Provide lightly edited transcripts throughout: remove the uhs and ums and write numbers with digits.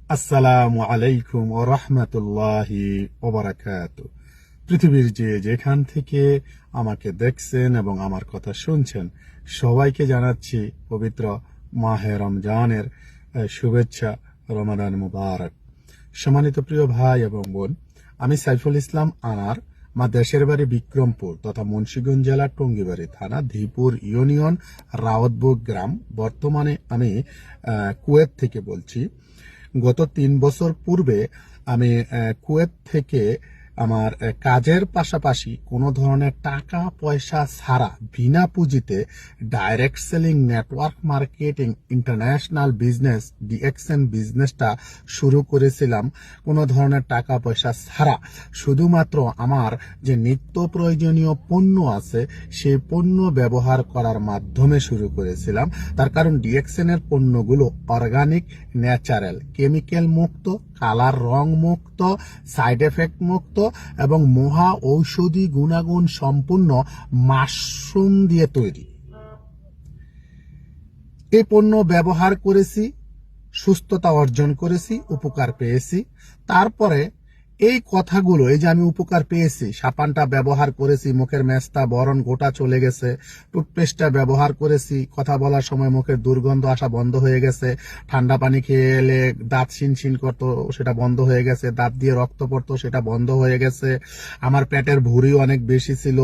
আসসালামু আলাইকুম ওয়া রাহমাতুল্লাহি ওয়া বারাকাতুহু। পৃথিবীর যেখান থেকে আমাকে দেখছেন এবং আমার কথা শুনছেন, সবাইকে জানাচ্ছি পবিত্র মাহে রমজানের শুভেচ্ছা। রমাদান মুবারক। সম্মানিত প্রিয় ভাই এবং বোন, আমি সাইফুল ইসলাম আনার। আমার দেশের বাড়ি বিক্রমপুর তথা মুন্সিগঞ্জ জেলা টঙ্গিবাড়ি থানা ধীপুর ইউনিয়ন রাওয়াতবুক গ্রাম। বর্তমানে আমি কুয়েত থেকে বলছি। গত 3 বছর পূর্বে আমি কুয়েত থেকে আমার কাজের পাশাপাশি কোনো ধরনের টাকা পয়সা ছাড়া বিনা পুঁজিতে direct selling, network marketing, international business, DXN বিজনেসটা শুরু করেছিলাম কোনো ধরনের টাকা পয়সা ছাড়া। শুধুমাত্র আমার যে নিত্য প্রয়োজনীয় পণ্য আছে সেই পণ্য ব্যবহার করার মাধ্যমে শুরু করেছিলাম। তার কারণ ডিএক্সএন এর পণ্যগুলো অর্গানিক, ন্যাচারাল, কেমিক্যাল মুক্ত, কালার রং মুক্ত, সাইড এফেক্ট মুক্ত এবং মহা ঔষধি গুণাগুণ সম্পূর্ণ মাশরুম দিয়ে তৈরি। এই পণ্য ব্যবহার করেছি, সুস্থতা অর্জন করেছি, উপকার পেয়েছি। তারপরে এই কথাগুলো, এই যে আমি উপকার পেয়েছি, সাবানটা ব্যবহার করেছি, মুখের মেস্তা বরণ গোটা চলে গেছে। টুথপেস্টটা ব্যবহার করেছি, কথা বলার সময় মুখের দুর্গন্ধ আসা বন্ধ হয়ে গেছে। ঠান্ডা পানি খেয়ে এলে দাঁত শিনশিন করতো, সেটা বন্ধ হয়ে গেছে। দাঁত দিয়ে রক্ত পড়তো, সেটা বন্ধ হয়ে গেছে। আমার পেটের ভুঁড়ি অনেক বেশি ছিল,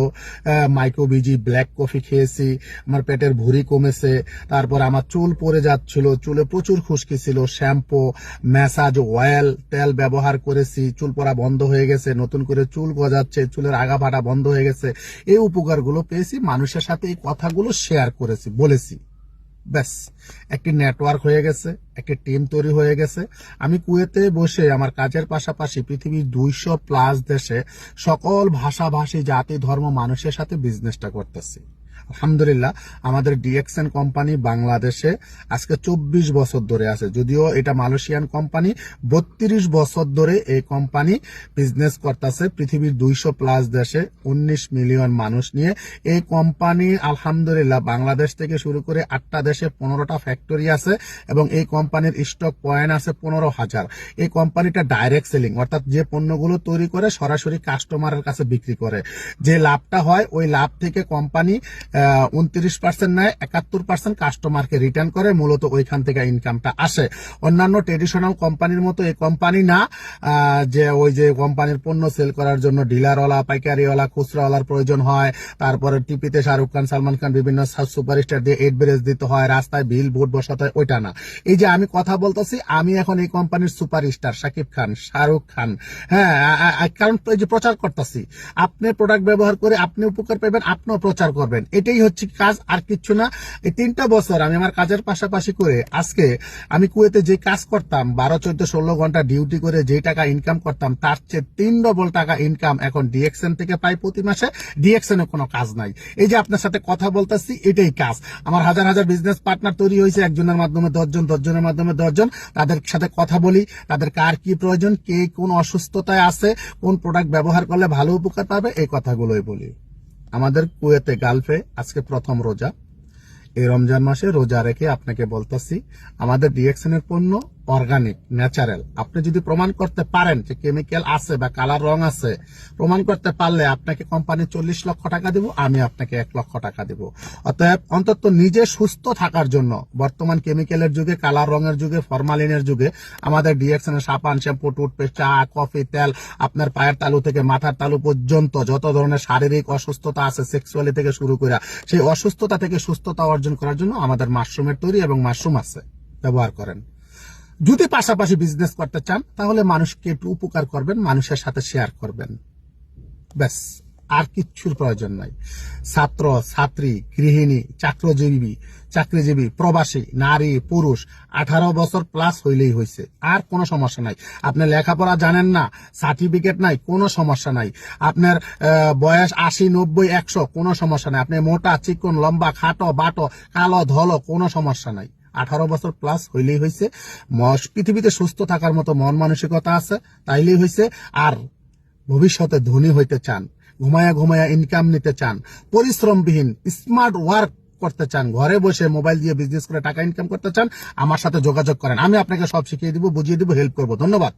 মাইক্রোবিজি ব্ল্যাক কফি খেয়েছি, আমার পেটের ভুঁড়ি কমেছে। তারপর আমার চুল পড়ে যাচ্ছিল, চুলে প্রচুর খুশকি ছিল। শ্যাম্পু, ম্যাসাজ অয়েল, তেল ব্যবহার করেছি, চুল বন্ধ হয়ে গেছে, নতুন করে চুল গজাচ্ছে, চুলের আগা ফাটা বন্ধ হয়ে গেছে। এই উপকারগুলো পেয়েছি, মানুষের সাথে এই কথাগুলো শেয়ার করেছি, বলেছি। ব্যাস, একটি নেটওয়ার্ক হয়ে গেছে, একটি টিম তৈরি হয়ে গেছে। আমি কুয়েতে বসে আমার কাজের পাশাপাশি পৃথিবীর 200+ দেশে সকল ভাষাভাষী, জাতি, ধর্ম মানুষের সাথে বিজনেসটা করতেছি। আলহামদুলিল্লাহ, আমাদের ডিএক্সএন কোম্পানি বাংলাদেশে আজকে 24 বছর ধরে আছে। যদিও এটা মালয়েশিয়ান কোম্পানি, 32 বছর ধরে এই কোম্পানি বিজনেস করতেছে পৃথিবীর 200+ দেশে, 19 মিলিয়ন মানুষ নিয়ে। এই কোম্পানি আলহামদুলিল্লাহ বাংলাদেশ থেকে শুরু করে 8টা দেশে 15টা ফ্যাক্টরি আছে এবং এই কোম্পানির স্টক পয়েন্ট আছে 15,000। এই কোম্পানিটা ডাইরেক্ট সেলিং, অর্থাৎ যে পণ্যগুলো তৈরি করে সরাসরি কাস্টমারের কাছে বিক্রি করে। যে লাভটা হয় ওই লাভ থেকে কোম্পানি 29% নেয়, 71% কাস্টমারকে রিটার্ন করে। মূলত ওইখান থেকে ইনকামটা আসে। অন্যান্য ট্রেডিশনাল কোম্পানির মতো এই কোম্পানি না যে ওই যে কোম্পানির পণ্য সেল করার জন্য ডিলারওয়ালা, পাইকারিওয়ালা, খুচরাওয়ালার প্রয়োজন হয়। তারপরে টিভিতে শাহরুখ খান, সালমান খান, বিভিন্ন সুপারস্টার দিয়ে এডভারেজ দিতে হয়, রাস্তায় বিল বোর্ড বসাতে হয়, ওইটা না। এই যে আমি কথা বলতেছি, আমি এখন এই কোম্পানির সুপারস্টার শাকিব খান, শাহরুখ খান। হ্যাঁ, কারণ এই যে প্রচার করতেছি, আপনি প্রোডাক্ট ব্যবহার করে আপনি উপকার পাবেন, আপনিও প্রচার করবেন। এটাই হচ্ছে কাজ, আর কিচ্ছু না। এই 3টা বছর আমি আমার কাজের পাশাপাশি করে আজকে আমি কুয়েতে যে কাজ করতাম, 12, 14, 16 ঘন্টা ডিউটি করে যে টাকা ইনকাম করতাম, তার চেয়ে 3 ডবল টাকা ইনকাম এখন ডিএক্সএন থেকে পাই প্রতি মাসে। ডিএক্সএন এ কোনো কাজ নাই। এই যে আপনার সাথে কথা বলতেছি, এটাই কাজ। আমার হাজার হাজার বিজনেস পার্টনার তৈরি হয়েছে, একজনের মাধ্যমে 10 জন, 10 জনের মাধ্যমে 10 জন। তাদের সাথে কথা বলি, তাদের কার কি প্রয়োজন, কে কোন অসুস্থতায় আছে, কোন প্রোডাক্ট ব্যবহার করলে ভালো উপকার পাবে, এই কথাগুলোই বলি। আমাদের কুয়েতে গালফে আজকে প্রথম রোজা। এই রমজান মাসে রোজা রেখে আপনাকে বলতেছি, আমাদের ডিএক্সএন এর পণ্য অর্গানিক, ন্যাচারাল। আপনি যদি প্রমাণ করতে পারেন যে কেমিক্যাল আছে বা কালার রং আছে, প্রমাণ করতে পারলে আপনাকে কোম্পানি 40 লক্ষ টাকা দেব, আমি আপনাকে 1 লক্ষ টাকা দেব। অতএব অন্তত নিজে সুস্থ থাকার জন্য, বর্তমান কেমিক্যালের যুগে, কালার রঙের যুগে, ফরমালিনের যুগে আমাদের ডিএক্সএন এর সাবান, শ্যাম্পু, টুথপেস্ট, চা, কফি, তেল, আপনার পায়ের তালু থেকে মাথার তালু পর্যন্ত যত ধরনের শারীরিক অসুস্থতা আছে, সেক্সুয়ালি থেকে শুরু করে, সেই অসুস্থতা থেকে সুস্থতা অর্জন করার জন্য আমাদের মাশরুমের তৈরি এবং মাশরুম আছে, ব্যবহার করেন। যদি পাশাপাশি বিজনেস করতে চান তাহলে মানুষকে একটু উপকার করবেন, মানুষের সাথে শেয়ার করবেন, ব্যাস, আর কিচ্ছুর প্রয়োজন নাই। ছাত্র, ছাত্রী, গৃহিণী, চাকরিজীবী, প্রবাসী, নারী, পুরুষ 18 বছর প্লাস হইলেই হয়েছে, আর কোনো সমস্যা নাই। আপনি লেখাপড়া জানেন না, সার্টিফিকেট নাই, কোনো সমস্যা নাই। আপনার বয়স 80, 90, 100, কোনো সমস্যা নাই। আপনি মোটা, চিকন, লম্বা, খাটো, বাটো, কালো, ধলো, কোনো সমস্যা নাই। 18 বছর প্লাস হইলেই হয়েছে। পৃথিবীতে সুস্থ থাকার মতো মন মানসিকতা আছে, তাইলেই হয়েছে। আর ভবিষ্যতে ধনী হইতে চান, ঘুমায়া ইনকাম নিতে চান, পরিশ্রমবিহীন স্মার্ট ওয়ার্ক করতে চান, ঘরে বসে মোবাইল দিয়ে বিজনেস করে টাকা ইনকাম করতে চান, আমার সাথে যোগাযোগ করেন। আমি আপনাকে সব শিখিয়ে দিব, বুঝিয়ে দিব, হেল্প করবো। ধন্যবাদ।